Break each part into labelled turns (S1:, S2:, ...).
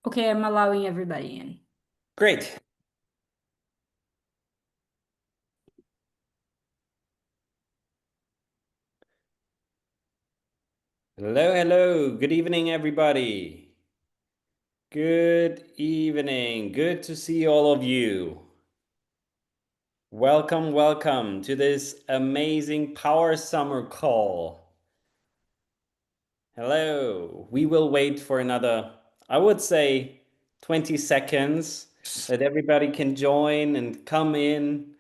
S1: Okay, I'm allowing everybody in.
S2: Great. Hello, hello. Good evening, everybody. Good evening. Good to see all of you. Welcome, welcome to this amazing Power Summer call. Hello. We will wait for another, I would say, 20 seconds that everybody can join and come in.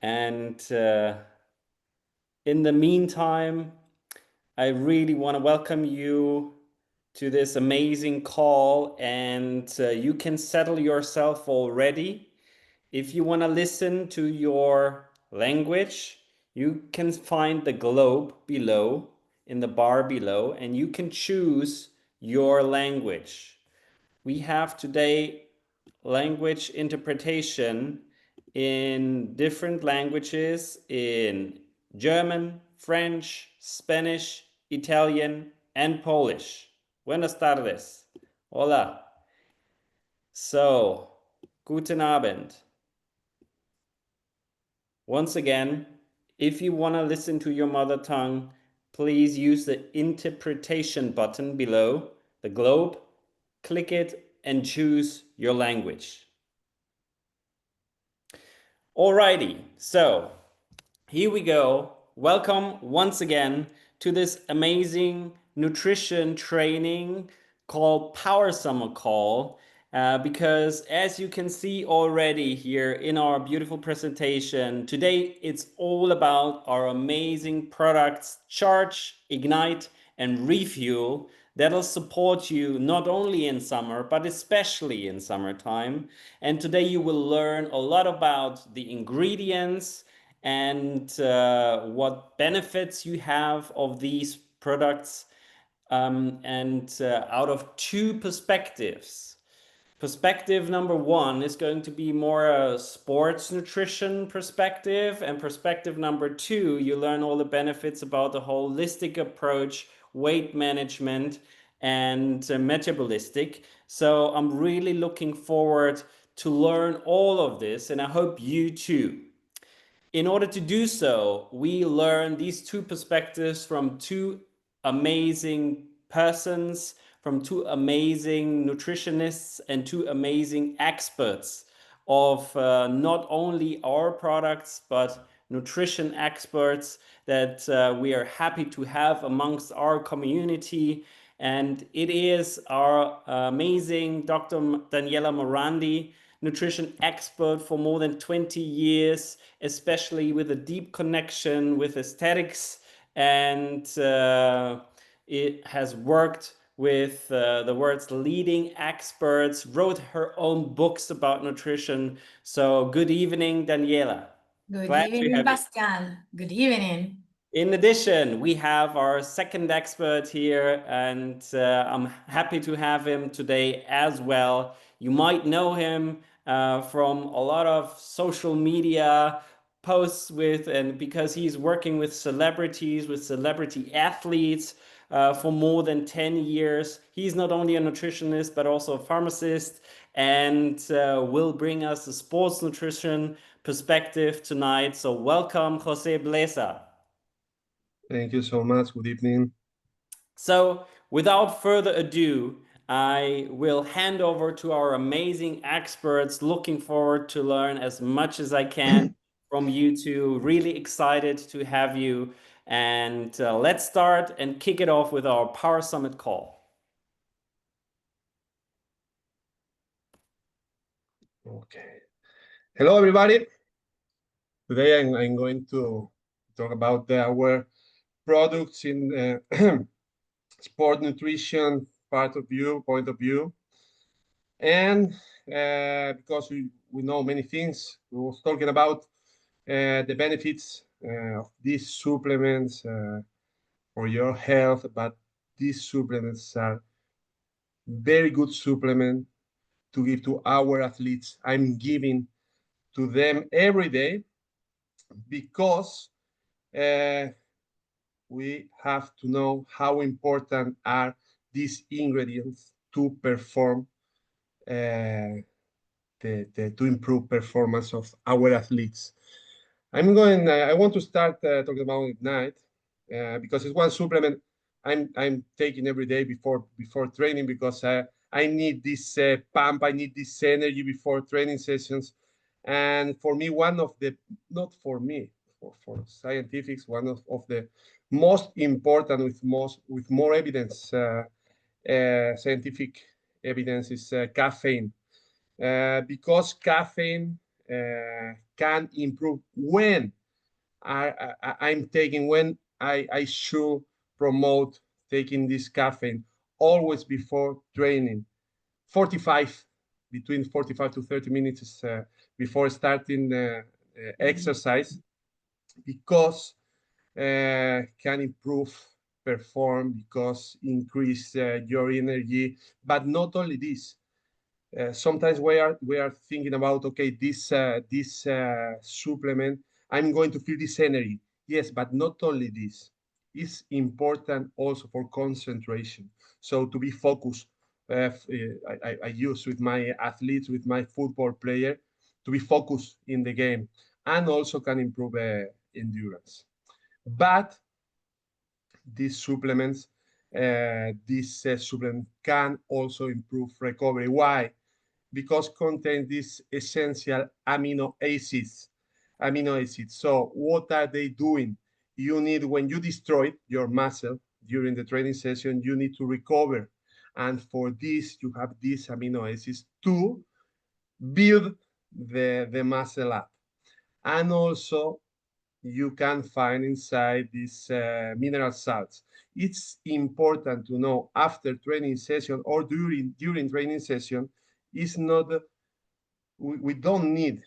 S2: And in the meantime, I really want to welcome you to this amazing call, and you can settle yourself already. If you want to listen to your language, you can find the globe below in the bar below, and you can choose your language. We have today language interpretation in different languages in German, French, Spanish, Italian, and Polish. Buenas tardes. Hola. So, guten Abend. Once again, if you want to listen to your mother tongue, please use the interpretation button below the globe, click it, and choose your language. Alrighty, so here we go. Welcome once again to this amazing nutrition training called Power Summer Call. Because as you can see already here in our beautiful presentation, today it's all about our amazing products, Charge, Ignite, and Refuel that'll support you not only in summer, but especially in summertime. And today you will learn a lot about the ingredients and what benefits you have of these products, and out of two perspectives. Perspective number one is going to be more a sports nutrition perspective, and perspective number two, you learn all the benefits about the holistic approach, weight management, and metabolistic. So I'm really looking forward to learn all of this, and I hope you too. In order to do so, we learn these two perspectives from two amazing persons, from two amazing nutritionists and two amazing experts of not only our products, but nutrition experts that we are happy to have amongst our community. And it is our amazing Dr. Daniela Morandi, nutrition expert for more than 20 years, especially with a deep connection with aesthetics, and it has worked with the world's leading experts, wrote her own books about nutrition. So good evening, Daniela.
S1: Good
S2: Glad to
S1: evening,
S2: have you.
S1: Pascal. Good evening.
S2: In addition, we have our second expert here, and I'm happy to have him today as well. You might know him from a lot of social media posts and because he's working with celebrities, with celebrity athletes for more than 10 years. He's not only a nutritionist, but also a pharmacist, and will bring us a sports nutrition perspective tonight. So welcome, José Blesa.
S3: Thank you so much. Good evening.
S2: So without further ado, I will hand over to our amazing experts. Looking forward to learn as much as I can from you two. Really excited to have you. And let's start and kick it off with our Power Summit call.
S3: Okay. Hello, everybody. Today I'm going to talk about our products in sport nutrition point of view. And because we know many things, we was talking about the benefits of these supplements for your health, but these supplements are very good supplement to give to our athletes. I'm giving to them every day because we have to know how important are these ingredients to perform to improve performance of our athletes. I want to start talking about Ignite because it's one supplement I'm taking every day before training because I need this pump, I need this energy before training sessions. And for me, one of the, not for me, for scientifics, one of the most important with more evidence, scientific evidence is caffeine. Because caffeine can improve when I'm taking, when I should promote taking this caffeine always before training. 45, between 45 to 30 minutes before starting exercise, because can improve perform, because increase your energy. But not only this, sometimes we are thinking about, okay, this supplement, I'm going to feel this energy. Yes, but not only this, it's important also for concentration. So to be focused, I use with my athletes, with my football player, to be focused in the game, and also can improve endurance. But these supplements, this supplement can also improve recovery. Why? Because contain these essential amino acids. So what are they doing? You need, when you destroy your muscle during the training session, you need to recover. And for this, you have these amino acids to build the muscle up. And also, you can find inside these mineral salts. It's important to know after training session or during training session, is not, we don't need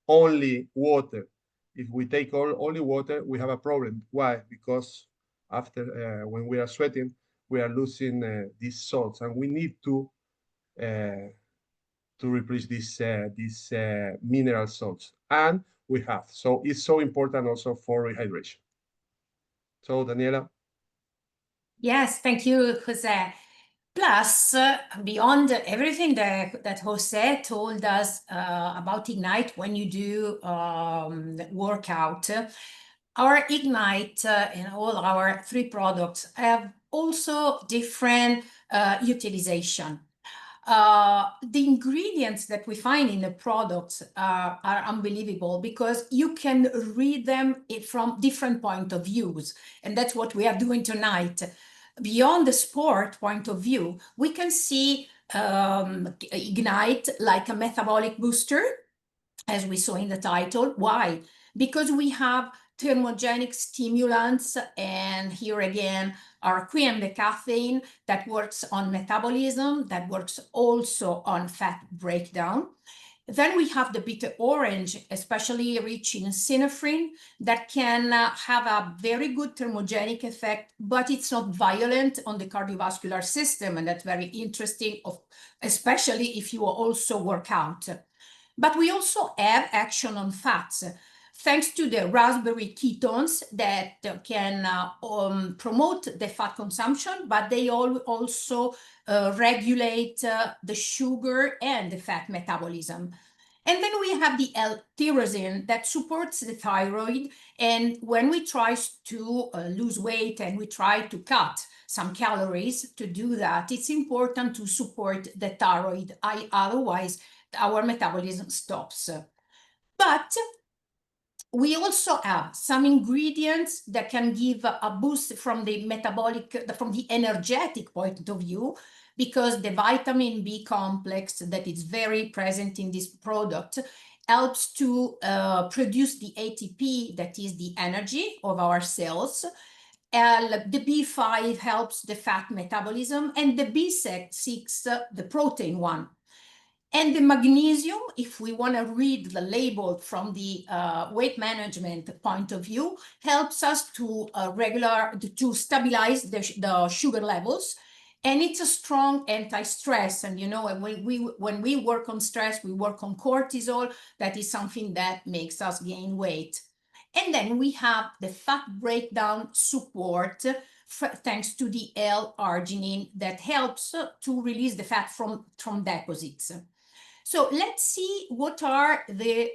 S3: only water. If we take only water, we have a problem. Why? Because after when we are sweating, we are losing these salts, and we need to replace these mineral salts, and we have. So it's so important also for rehydration. So Daniela.
S1: Yes, thank you, Jose. Plus, beyond everything that Jose told us about Ignite when you do workout, our Ignite and all our 3 products have also different utilization. The ingredients that we find in the products are unbelievable because you can read them from different point of views, and that's what we are doing tonight. Beyond the sport point of view, we can see Ignite like a metabolic booster, as we saw in the title. Why? Because we have thermogenic stimulants, and here again, our queen, the caffeine, that works on metabolism, that works also on fat breakdown. Then we have the bitter orange, especially rich in synephrine, that can have a very good thermogenic effect, but it's not violent on the cardiovascular system, and that's very interesting, especially if you also work out. But we also have action on fats, thanks to the raspberry ketones that can promote the fat consumption, but they also regulate the sugar and the fat metabolism. And then we have the L-tyrosine that supports the thyroid. And when we try to lose weight and we try to cut some calories to do that, it's important to support the thyroid. Otherwise, our metabolism stops. But we also have some ingredients that can give a boost from the metabolic, from the energetic point of view, because the vitamin B complex that is very present in this product helps to produce the ATP, that is the energy of our cells. The B5 helps the fat metabolism, and the B6, the protein one. And the magnesium, if we want to read the label from the weight management point of view, helps us to stabilize the sugar levels. And it's a strong anti-stress. And you know, when we work on stress, we work on cortisol. That is something that makes us gain weight. And then we have the fat breakdown support thanks to the L-arginine that helps to release the fat from deposits. So let's see what are the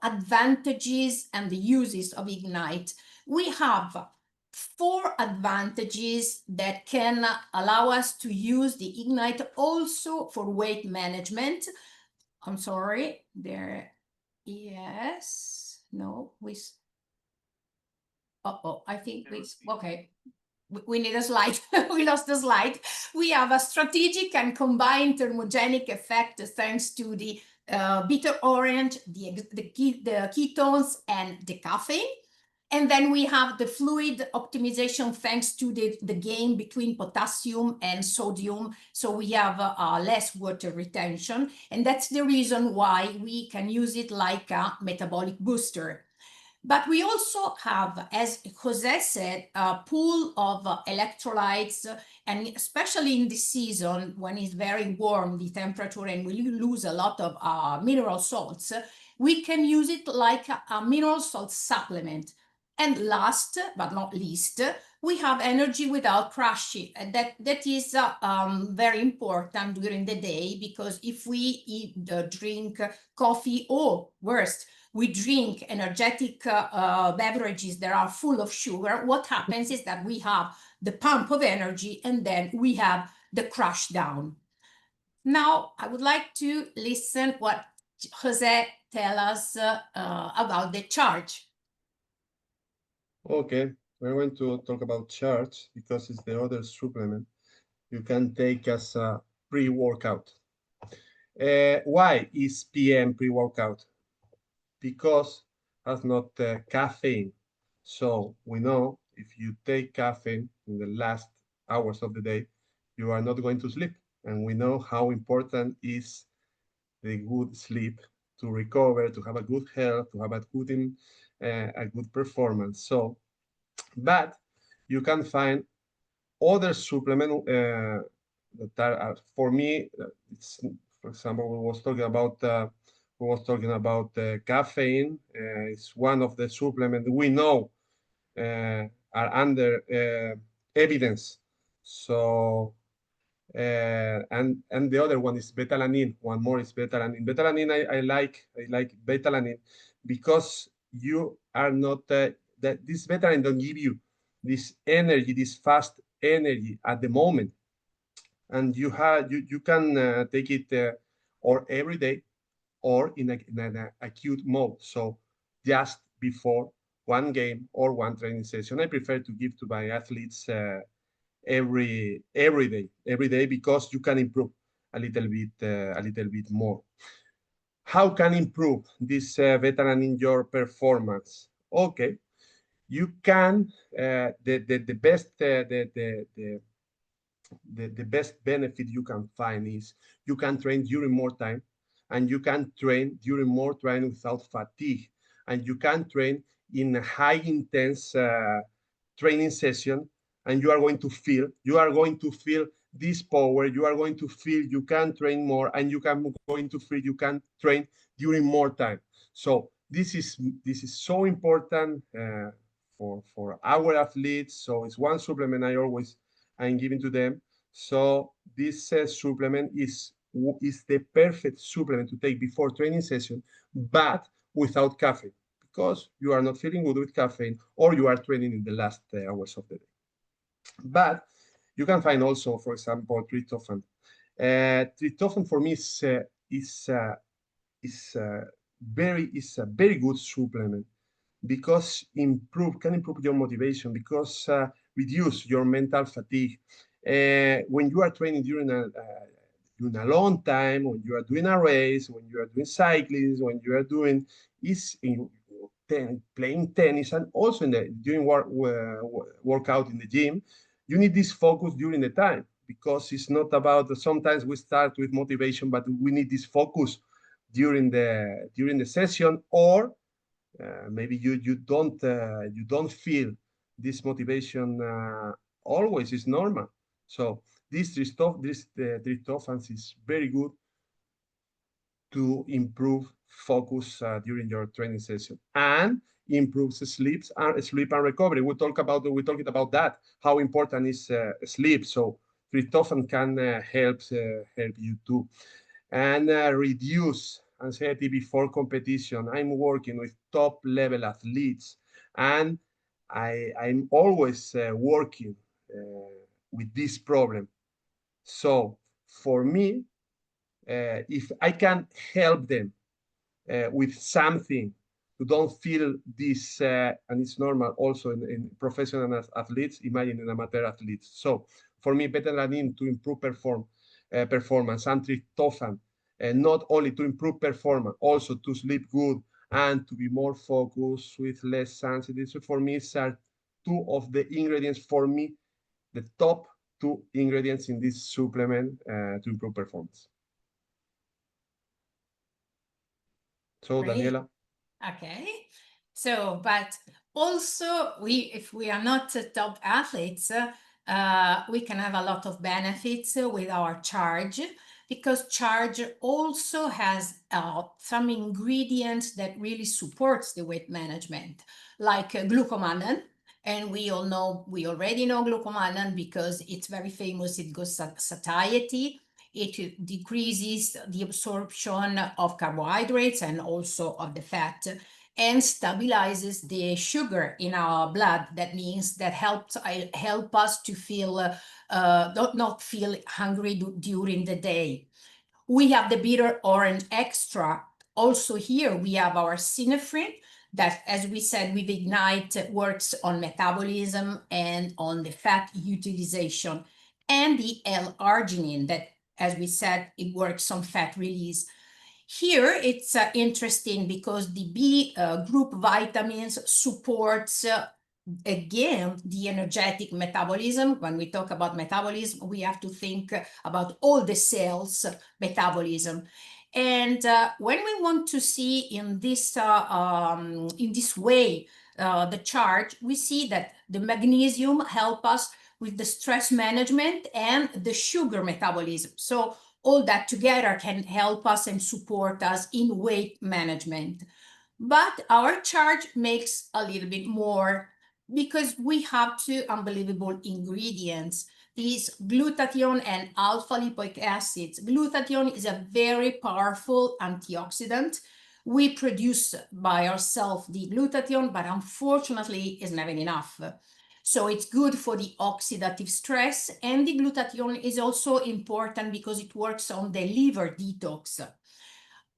S1: advantages and the uses of Ignite. We have 4 advantages that can allow us to use the Ignite also for weight management. I'm sorry, there, yes, no, I think okay. We need a slide. We lost the slide. We have a strategic and combined thermogenic effect thanks to the bitter orange, the ketones, and the caffeine. And then we have the fluid optimization thanks to the gain between potassium and sodium. So we have less water retention. And that's the reason why we can use it like a metabolic booster. But we also have, as Jose said, a pool of electrolytes, and especially in this season when it's very warm, the temperature, and we lose a lot of mineral salts, we can use it like a mineral salt supplement. And last but not least, we have energy without crashing. And that is very important during the day, because if we drink coffee, or worse, we drink energetic beverages that are full of sugar, what happens is that we have the pump of energy and then we have the crash down. Now, I would like to listen what Jose tell us about the charge.
S3: Okay, we're going to talk about charge because it's the other supplement you can take as a pre-workout. Why is PM pre-workout? Because has not caffeine. So we know if you take caffeine in the last hours of the day, you are not going to sleep. And we know how important is the good sleep to recover, to have a good health, to have a good performance. So, but you can find other supplement that are, for me, it's, for example, we was talking about caffeine. It's one of the supplements we know are under evidence. So and the other one is beta-alanine. One more is beta-alanine. Beta-alanine, I like beta-alanine because you are not that this beta-alanine don't give you this energy, this fast energy at the moment, and you can take it or every day or in an acute mode. So just before one game or one training session, I prefer to give to my athletes every day because you can improve a little bit more. How can improve this veteran in your performance? Okay, you can the best the best benefit you can find is you can train during more time, and you can train during more training without fatigue, and you can train in a high intense training session, and you are going to feel this power. You are going to feel you can train more, and you can train during more time. So this is so important for our athletes. So it's one supplement I'm giving to them. So this supplement is the perfect supplement to take before training session, but without caffeine, because you are not feeling good with caffeine, or you are training in the last hours of the day. But you can find also, for example, tryptophan. Tryptophan for me is a very good supplement because can improve your motivation, because reduce your mental fatigue. When you are training during a long time, when you are doing a race, when you are doing cycling, when you are doing playing tennis, and also during workout in the gym, you need this focus during the time, because it's not about, sometimes we start with motivation, but we need this focus during the session, or maybe you don't feel this motivation always. Is normal. So this tryptophans is very good to improve focus during your training session, and improves sleep and recovery. We talked about that, how important is sleep. So tryptophan can help you too, and reduce anxiety before competition. I'm working with top level athletes, and I'm always working with this problem. So for me, if I can help them with something to don't feel this, and it's normal also in professional athletes, imagine in amateur athletes. So for me, beta-alanine to improve performance, and tryptophan, and not only to improve performance, also to sleep good and to be more focused with less sensitive. So for me, these are two of the ingredients for me, the top two ingredients in this supplement to improve performance. So,
S1: Great.
S3: Daniela.
S1: Okay. So, but also if we are not top athletes, we can have a lot of benefits with our charge, because charge also has some ingredients that really supports the weight management, like glucomannan. And we already know glucomannan because it's very famous. It goes satiety. It decreases the absorption of carbohydrates and also of the fat, and stabilizes the sugar in our blood. That means that help us to feel not feel hungry during the day. We have the bitter orange extract. Also here we have our synephrine that, as we said, with Ignite works on metabolism and on the fat utilization, and the L-arginine that, as we said, it works on fat release. Here it's interesting because the B group vitamins supports again the energetic metabolism. When we talk about metabolism, we have to think about all the cells metabolism. And when we want to see in this way the chart, we see that the magnesium help us with the stress management and the sugar metabolism. So all that together can help us and support us in weight management. But our chart makes a little bit more, because we have two unbelievable ingredients, these glutathione and alpha lipoic acids. Glutathione is a very powerful antioxidant. We produce by ourselves the glutathione, but unfortunately is never enough. So it's good for the oxidative stress, and the glutathione is also important because it works on the liver detox.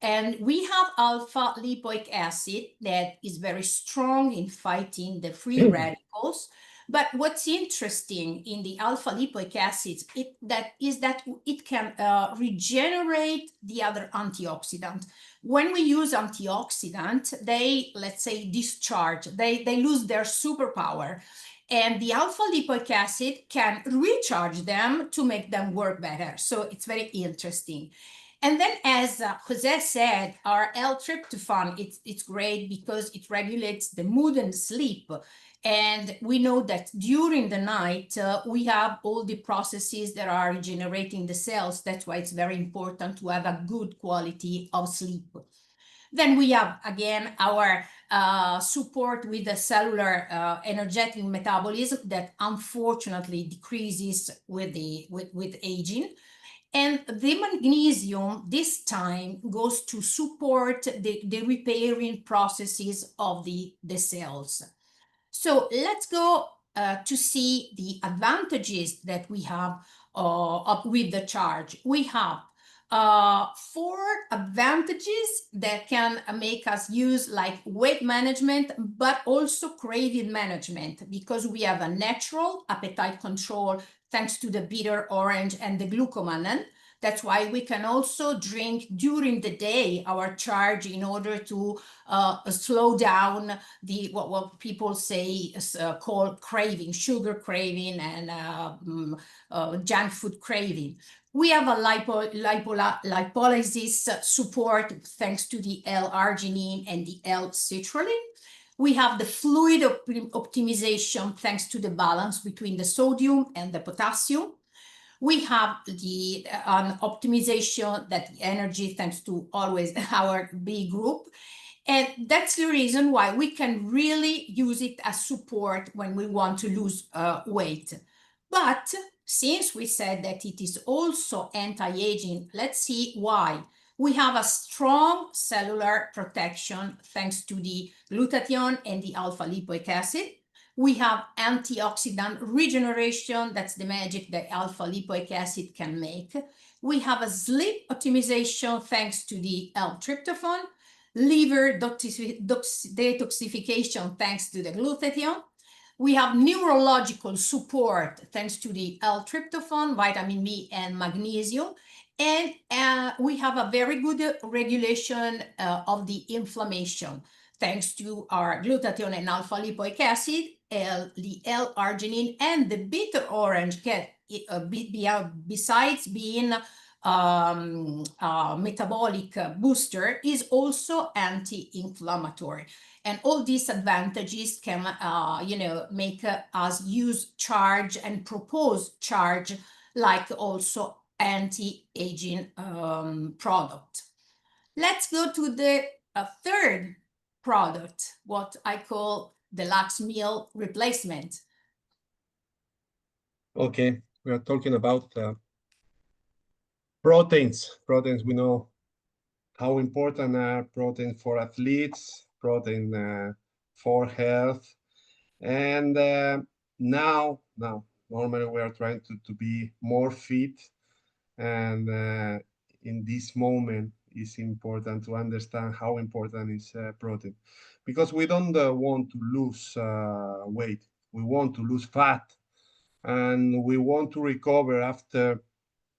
S1: And we have alpha lipoic acid that is very strong in fighting the free radicals. But what's interesting in the alpha lipoic acids is that it can regenerate the other antioxidant. When we use antioxidant, they, let's say, discharge, they lose their superpower. And the alpha lipoic acid can recharge them to make them work better. So it's very interesting. And then, as Jose said, our L-tryptophan, it's great because it regulates the mood and sleep. And we know that during the night, we have all the processes that are regenerating the cells. That's why it's very important to have a good quality of sleep. Then we have, again, our support with the cellular energetic metabolism that unfortunately decreases with aging. And the magnesium this time goes to support the repairing processes of the cells. So let's go to see the advantages that we have with the charge. We have 4 advantages that can make us use like weight management, but also craving management, because we have a natural appetite control thanks to the bitter orange and the glucomannan. That's why we can also drink during the day our charge in order to slow down the what people say call craving, sugar craving and junk food craving. We have a lipolysis support thanks to the L-arginine and the L-citrulline. We have the fluid optimization thanks to the balance between the sodium and the potassium. We have the optimization that the energy thanks to always our B group. And that's the reason why we can really use it as support when we want to lose weight. But since we said that it is also anti-aging, let's see why. We have a strong cellular protection thanks to the glutathione and the alpha-lipoic acid. We have antioxidant regeneration. That's the magic that alpha-lipoic acid can make. We have a sleep optimization thanks to the L-tryptophan, liver detoxification thanks to the glutathione. We have neurological support thanks to the L-tryptophan, vitamin B, and magnesium. And we have a very good regulation of the inflammation thanks to our glutathione and alpha-lipoic acid, the L-arginine, and the bitter orange, besides being metabolic booster, is also anti-inflammatory. And all these advantages can, make us use charge and propose charge like also anti-aging product. Let's go to the third product, what I call deluxe meal replacement.
S3: Okay, we are talking about proteins. Proteins, we know how important are proteins for athletes, protein for health. And now, normally we are trying to be more fit. And in this moment, it's important to understand how important is protein. Because we don't want to lose weight. We want to lose fat. And we want to recover after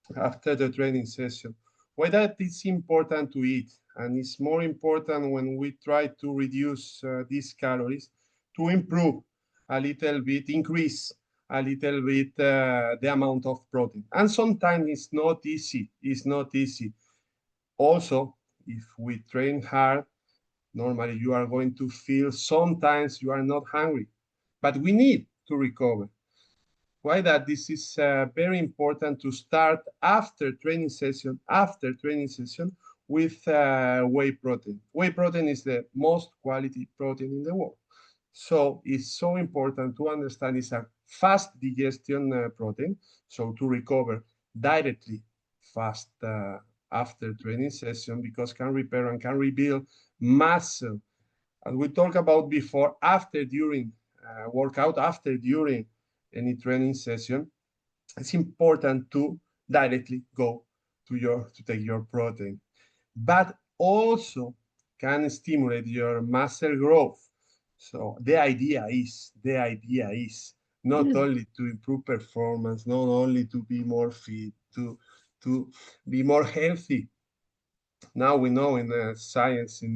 S3: the training session. Why that is important to eat, and it's more important when we try to reduce these calories to improve a little bit, increase a little bit the amount of protein. And sometimes it's not easy. It's not easy. Also, if we train hard, normally you are going to feel sometimes you are not hungry, but we need to recover. Why that this is very important to start after training session with whey protein. Whey protein is the most quality protein in the world. So it's so important to understand it's a fast digestion protein. So to recover directly fast after training session, because can repair and can rebuild muscle. As we talked about before, after, during workout, after, during any training session, it's important to directly go to take your protein, but also can stimulate your muscle growth. So the idea is not only to improve performance, not only to be more fit, to be more healthy. Now we know in science, in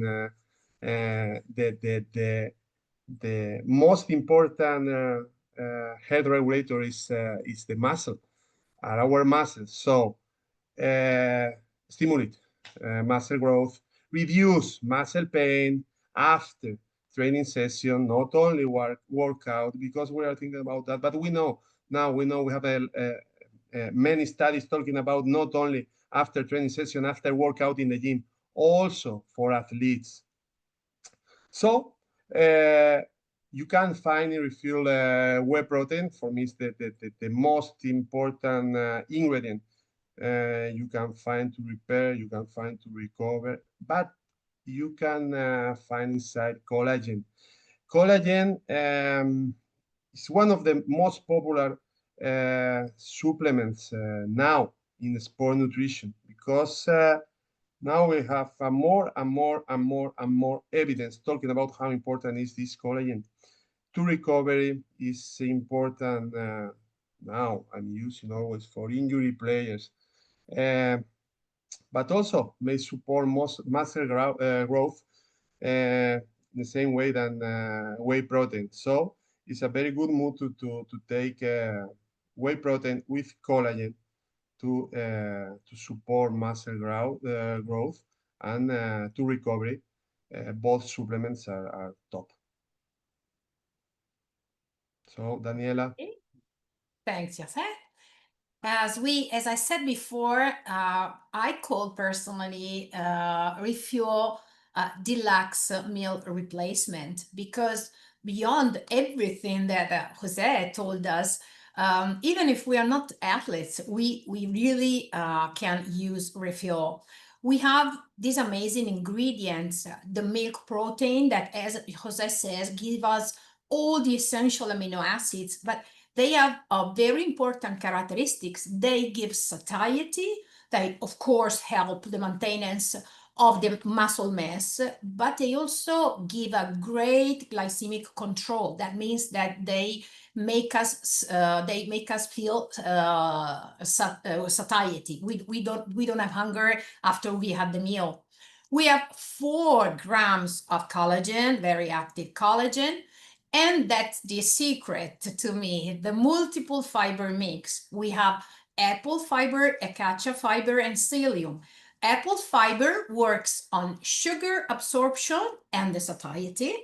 S3: the most important health regulator is the muscle, are our muscles. So stimulate muscle growth, reduce muscle pain after training session, not only workout, because we are thinking about that, but we know we have many studies talking about not only after training session, after workout in the gym, also for athletes. So you can find in Refuel whey protein. For me, it's the most important ingredient you can find to repair, you can find to recover, but you can find inside collagen. Collagen is one of the most popular supplements now in sport nutrition, because now we have more and more evidence talking about how important is this collagen. To recovery is important now. I'm using always for injury players, but also may support muscle growth in the same way than whey protein. So it's a very good move to take whey protein with collagen to support muscle growth and to recovery. Both supplements are top. So Daniela.
S1: Thanks, José. As I said before, I call personally Refuel deluxe meal replacement, because beyond everything that Jose told us, even if we are not athletes, we really can use Refuel. We have these amazing ingredients, the milk protein that, as Jose says, give us all the essential amino acids, but they have very important characteristics. They give satiety. They, of course, help the maintenance of the muscle mass, but they also give a great glycemic control. That means that they make us feel satiety. We don't have hunger after we have the meal. We have 4 grams of collagen, very active collagen. And that's the secret to me, the multiple fiber mix. We have apple fiber, acacia fiber, and psyllium. Apple fiber works on sugar absorption and the satiety.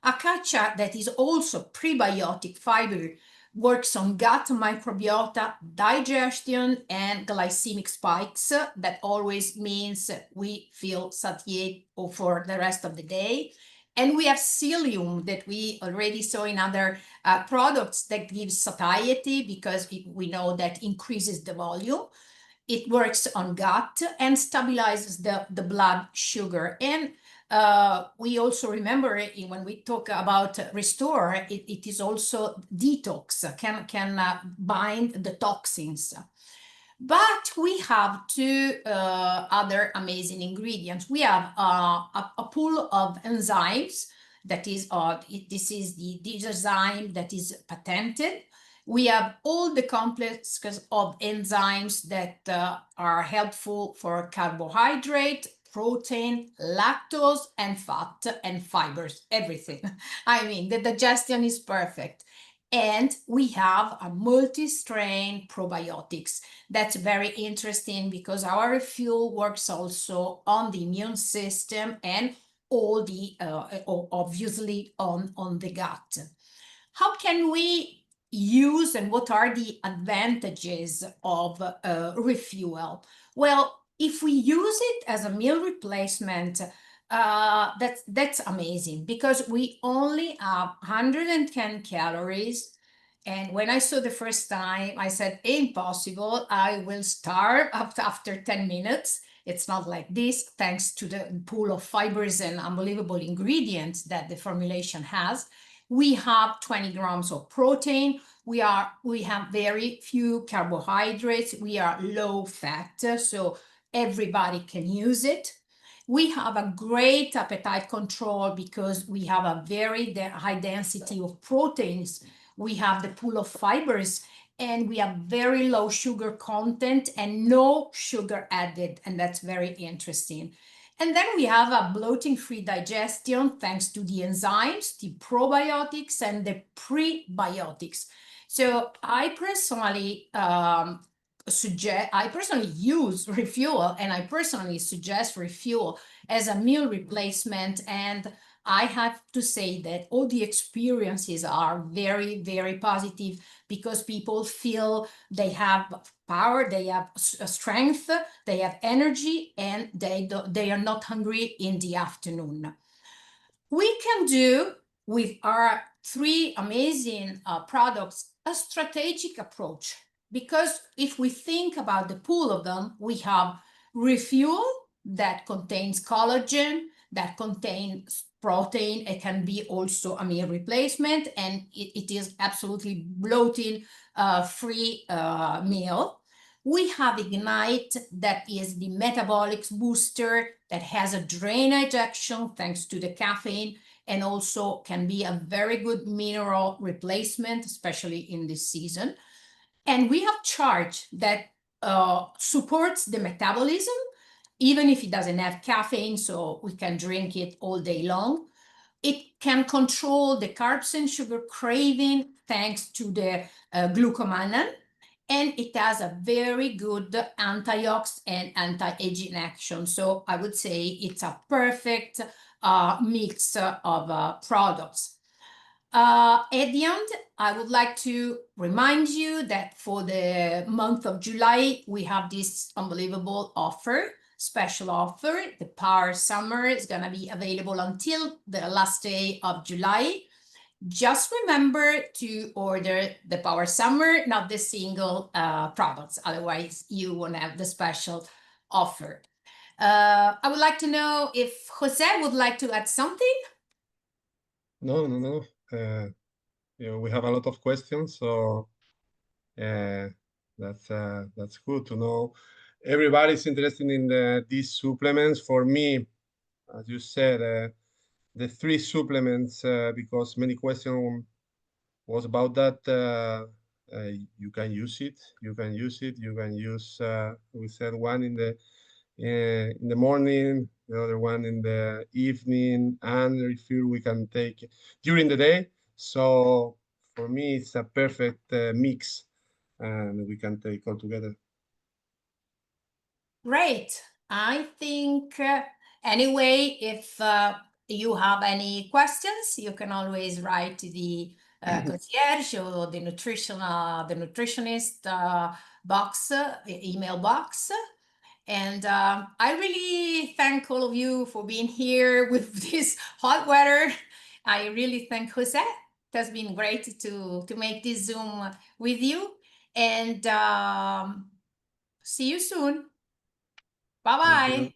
S1: Acacia, that is also prebiotic fiber, works on gut microbiota, digestion, and glycemic spikes. That always means we feel satiated for the rest of the day. And we have psyllium that we already saw in other products that gives satiety, because we know that increases the volume. It works on gut and stabilizes the blood sugar. And we also remember when we talk about restore, it is also detox, can bind the toxins. But we have 2 other amazing ingredients. We have a pool of enzymes that is, this is the enzyme that is patented. We have all the complexes of enzymes that are helpful for carbohydrate, protein, lactose, and fat, and fibers, everything. I mean, the digestion is perfect. And we have a multi-strain probiotics. That's very interesting, because our Refuel works also on the immune system and all the obviously on the gut. How can we use, and what are the advantages of Refuel? Well, if we use it as a meal replacement, that's amazing, because we only have 110 calories. And when I saw the first time, I said, impossible, I will starve after 10 minutes. It's not like this, thanks to the pool of fibers and unbelievable ingredients that the formulation has. We have 20 grams of protein. We have very few carbohydrates. We are low fat, so everybody can use it. We have a great appetite control, because we have a very high density of proteins. We have the pool of fibers, and we have very low sugar content and no sugar added, and that's very interesting. And then we have a bloating-free digestion thanks to the enzymes, the probiotics, and the prebiotics. So I personally use Refuel, and I personally suggest Refuel as a meal replacement. And I have to say that all the experiences are very, very positive, because people feel they have power, they have strength, they have energy, and they are not hungry in the afternoon. We can do with our 3 amazing products a strategic approach, because if we think about the pool of them, we have Refuel that contains collagen, that contains protein. It can be also a meal replacement, and it is absolutely bloating free meal. We have Ignite, that is the metabolic booster that has a drainage action thanks to the caffeine, and also can be a very good mineral replacement, especially in this season. And we have Charge that supports the metabolism, even if it doesn't have caffeine, so we can drink it all day long. It can control the carbs and sugar craving thanks to the glucomannan, and it has a very good antioxidant and anti-aging action. So I would say it's a perfect mix of products. At the end, I would like to remind you that for the month of July, we have this unbelievable offer special offer. The Power Summer is going to be available until the last day of July. Just remember to order the Power Summer, not the single products. Otherwise, you won't have the special offer. I would like to know if Jose would like to add something.
S3: No. We have a lot of questions, so that's good to know. Everybody's interested in these supplements. For me, as you said, the 3 supplements, because many questions was about that. You can use it. You can use it. You can use. We said one in the morning, the other one in the evening, and refuel we can take during the day. So for me, it's a perfect mix, and we can take all together.
S1: Great. I think, anyway, if you have any questions, you can always write to the concierge or the nutritionist box, email box. And I really thank all of you for being here with this hot weather. I really thank Jose. It has been great to make this Zoom with you. And see you soon. Bye-bye.